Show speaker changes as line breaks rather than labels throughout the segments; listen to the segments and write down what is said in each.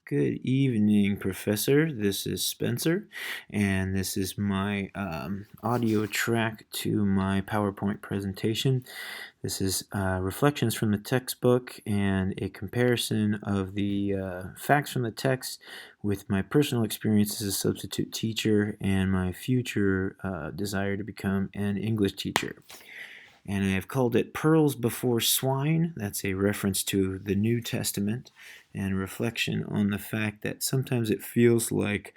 Good evening, Professor. This is Spencer, and this is my audio track to my PowerPoint presentation. This is reflections from the textbook and a comparison of the facts from the text with my personal experience as a substitute teacher and my future desire to become an English teacher. And I have called it Pearls Before Swine. That's a reference to the New Testament and a reflection on the fact that sometimes it feels like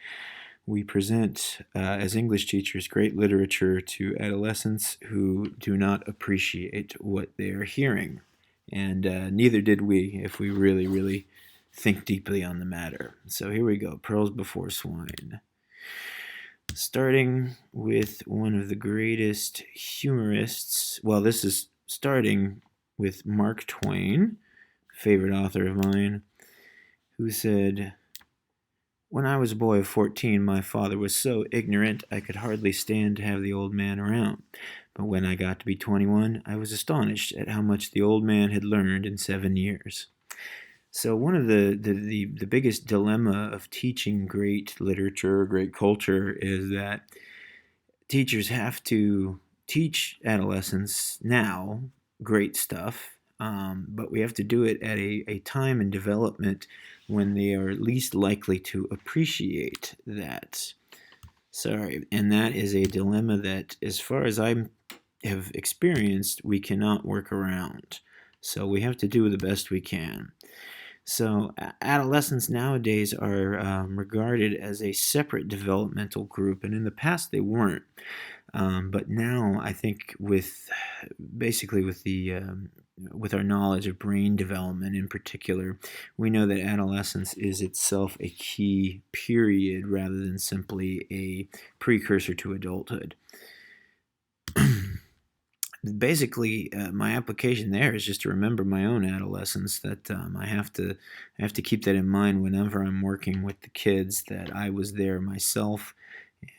we present, as English teachers, great literature to adolescents who do not appreciate what they are hearing. And neither did we if we really, really think deeply on the matter. So here we go, Pearls Before Swine. Starting with one of the greatest humorists. Well, this is starting with Mark Twain, favorite author of mine, who said, "When I was a boy of 14, my father was so ignorant I could hardly stand to have the old man around. But when I got to be 21, I was astonished at how much the old man had learned in 7 years." So one of the biggest dilemma of teaching great literature, great culture, is that teachers have to teach adolescents now great stuff, but we have to do it at a time in development when they are least likely to appreciate that. And that is a dilemma that, as far as I have experienced, we cannot work around. So we have to do the best we can. So adolescents nowadays are regarded as a separate developmental group, and in the past they weren't. But now I think basically with our knowledge of brain development in particular, we know that adolescence is itself a key period rather than simply a precursor to adulthood. Basically, my application there is just to remember my own adolescence. That I have to keep that in mind whenever I'm working with the kids. That I was there myself,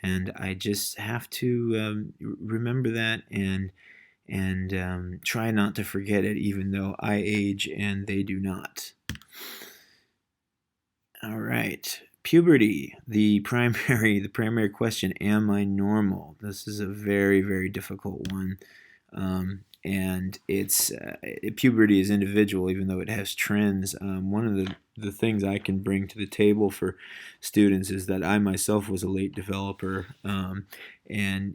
and I just have to remember that and try not to forget it, even though I age and they do not. All right. Puberty, the primary question, am I normal? This is a very, very difficult one. And puberty is individual, even though it has trends. One of the things I can bring to the table for students is that I myself was a late developer, and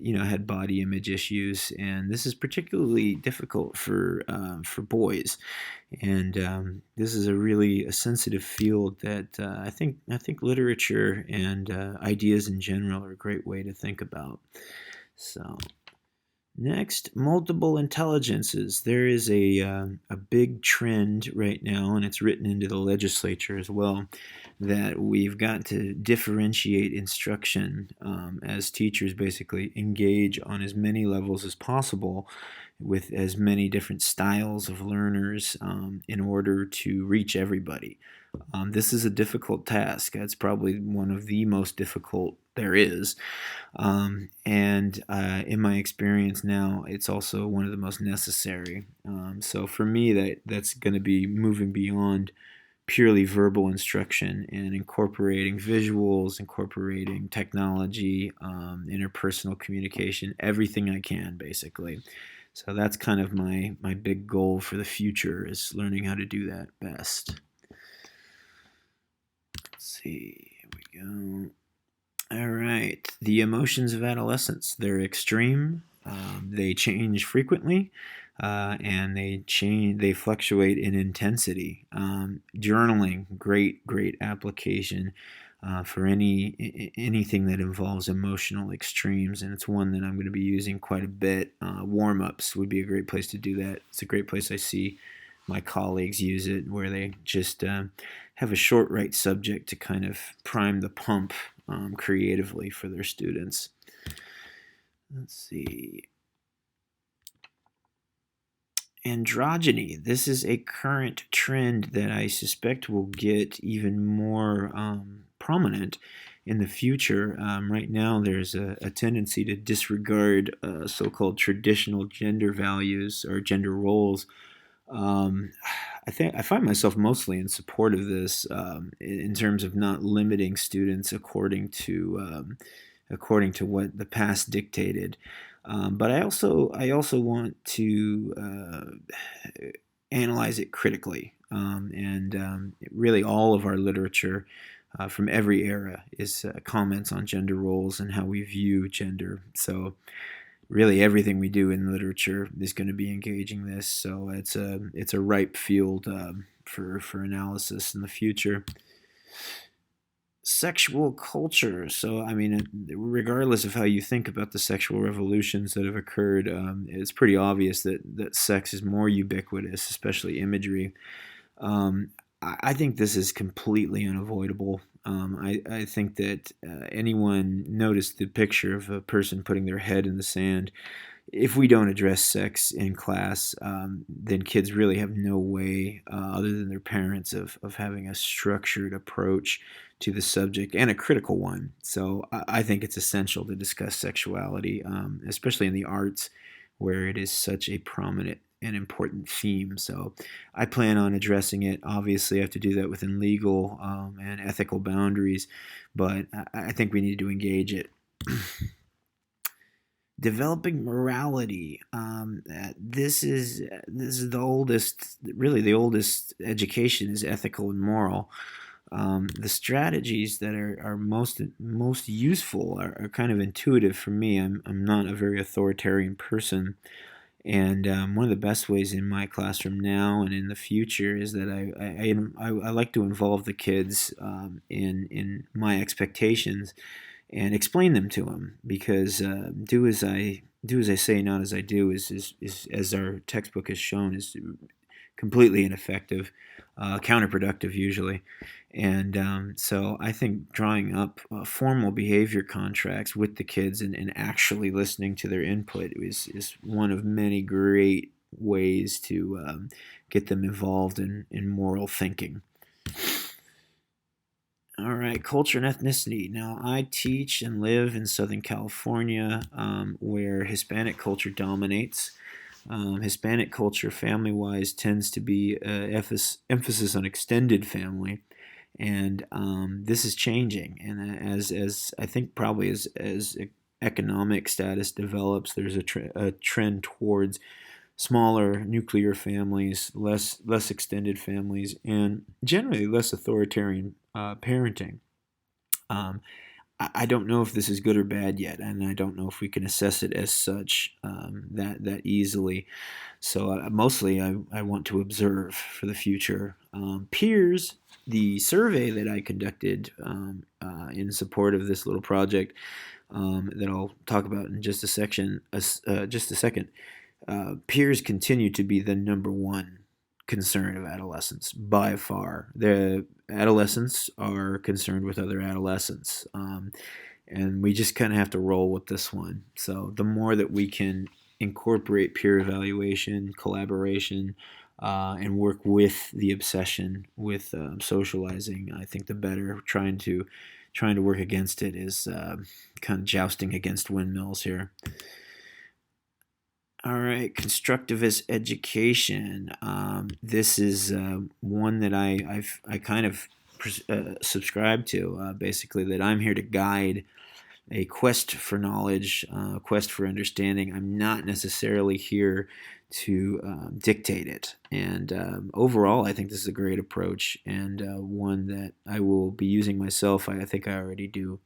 had body image issues, and this is particularly difficult for boys. And this is a sensitive field that I think literature and ideas in general are a great way to think about. So. Next, multiple intelligences. There is a big trend right now, and it's written into the legislature as well, that we've got to differentiate instruction as teachers basically engage on as many levels as possible with as many different styles of learners in order to reach everybody. This is a difficult task. It's probably one of the most difficult there is. And in my experience now, it's also one of the most necessary. So for me, that's going to be moving beyond purely verbal instruction and incorporating visuals, incorporating technology, interpersonal communication, everything I can, basically. So that's kind of my big goal for the future, is learning how to do that best. Let's see, here we go. All right, the emotions of adolescence. They're extreme, they change frequently, and they fluctuate in intensity. Journaling, great application for anything that involves emotional extremes, and it's one that I'm going to be using quite a bit. Warm-ups would be a great place to do that. It's a great place I see my colleagues use it, where they just have a short right subject to kind of prime the pump creatively for their students. Let's see. Androgyny. This is a current trend that I suspect will get even more prominent in the future. Right now, there's a tendency to disregard so-called traditional gender values or gender roles Um, I think I find myself mostly in support of this in terms of not limiting students according to what the past dictated. But I also want to analyze it critically, and really all of our literature from every era is comments on gender roles and how we view gender. So really everything we do in literature is going to be engaging this. So it's a ripe field for analysis in the future. Sexual culture. So I mean, regardless of how you think about the sexual revolutions that have occurred, it's pretty obvious that sex is more ubiquitous, especially imagery. Um, I think this is completely unavoidable. I think that anyone noticed the picture of a person putting their head in the sand. If we don't address sex in class, then kids really have no way, other than their parents, of having a structured approach to the subject and a critical one. So I think it's essential to discuss sexuality, especially in the arts, where it is such a prominent and important theme. So I plan on addressing it. Obviously, I have to do that within legal and ethical boundaries, but I think we need to engage it. Developing morality. This is the oldest, really the oldest education is ethical and moral. The strategies that are most useful are kind of intuitive for me. I'm not a very authoritarian person, and one of the best ways in my classroom now and in the future is that I like to involve the kids in my expectations and explain them to them, because do as I say, not as I do is as our textbook has shown, is completely ineffective, counterproductive usually. And so I think drawing up formal behavior contracts with the kids and actually listening to their input is one of many great ways to get them involved in moral thinking. All right, culture and ethnicity. Now, I teach and live in Southern California, where Hispanic culture dominates. Hispanic culture, family wise, tends to be emphasis on extended family, and this is changing. And as I think probably as economic status develops, there's a trend towards smaller nuclear families, less extended families, and generally less authoritarian parenting. Um, I don't know if this is good or bad yet, and I don't know if we can assess it as such that easily. So mostly, I want to observe for the future. Peers, the survey that I conducted in support of this little project that I'll talk about in just a second. Peers continue to be the number one concern of adolescents by far. The adolescents are concerned with other adolescents, and we just kind of have to roll with this one. So the more that we can incorporate peer evaluation, collaboration, and work with the obsession with socializing, I think the better. Trying to work against it is kind of jousting against windmills here. All right, constructivist education. This is one that I kind of subscribe to. Basically, that I'm here to guide a quest for knowledge, a quest for understanding. I'm not necessarily here to dictate it. And overall, I think this is a great approach, and one that I will be using myself. I think I already do.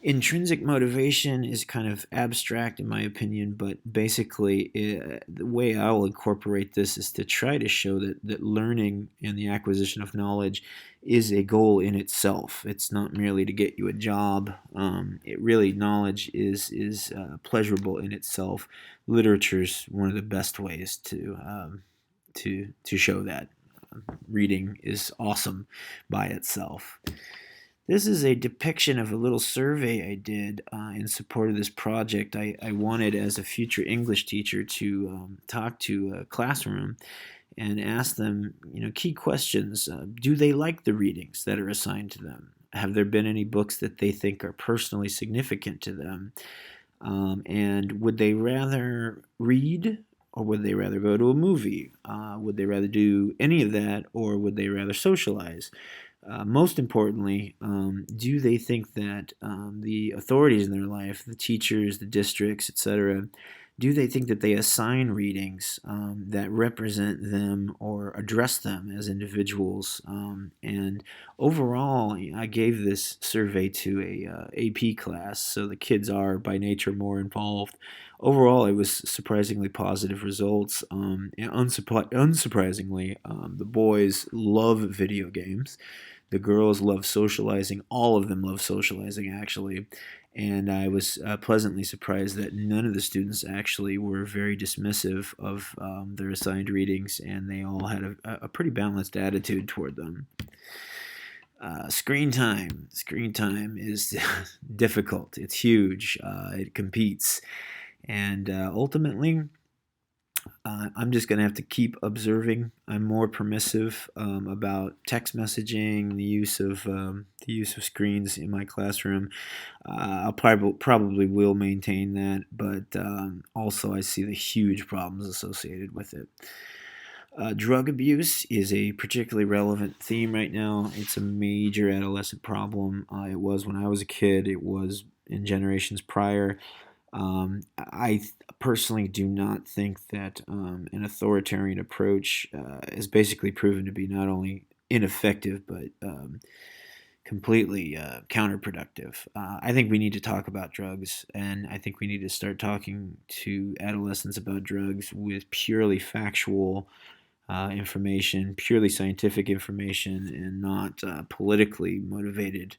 Intrinsic motivation is kind of abstract in my opinion, but basically the way I'll incorporate this is to try to show that learning and the acquisition of knowledge is a goal in itself. It's not merely to get you a job. It really, knowledge is pleasurable in itself. Literature's one of the best ways to show that. Reading is awesome by itself. This is a depiction of a little survey I did in support of this project. I wanted, as a future English teacher, to talk to a classroom and ask them, key questions. Do they like the readings that are assigned to them? Have there been any books that they think are personally significant to them? And would they rather read or would they rather go to a movie? Would they rather do any of that, or would they rather socialize? Most importantly, do they think that the authorities in their life, the teachers, the districts, etc., do they think that they assign readings that represent them or address them as individuals? And overall, I gave this survey to a AP class, so the kids are by nature more involved. Overall, it was surprisingly positive results. And unsurprisingly, the boys love video games. The girls love socializing. All of them love socializing, actually. And I was pleasantly surprised that none of the students actually were very dismissive of their assigned readings, and they all had a pretty balanced attitude toward them. Screen time. Screen time is difficult. It's huge. It competes. And ultimately, I'm just going to have to keep observing. I'm more permissive about text messaging, the use of screens in my classroom. I'll probably will maintain that, but also I see the huge problems associated with it. Drug abuse is a particularly relevant theme right now. It's a major adolescent problem. It was when I was a kid. It was in generations prior. I personally do not think that an authoritarian approach is basically proven to be not only ineffective but completely counterproductive. I think we need to talk about drugs, and I think we need to start talking to adolescents about drugs with purely factual information, purely scientific information, and not politically motivated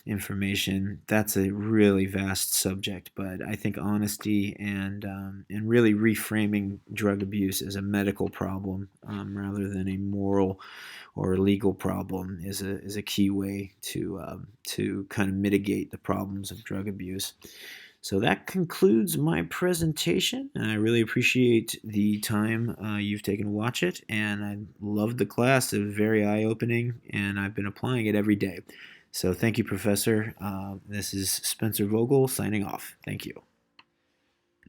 information. That's a really vast subject, but I think honesty and really reframing drug abuse as a medical problem rather than a moral or legal problem is a key way to kind of mitigate the problems of drug abuse. So that concludes my presentation, and I really appreciate the time you've taken to watch it, and I loved the class. It was very eye-opening, and I've been applying it every day. So thank you, Professor. This is Spencer Vogel signing off. Thank you.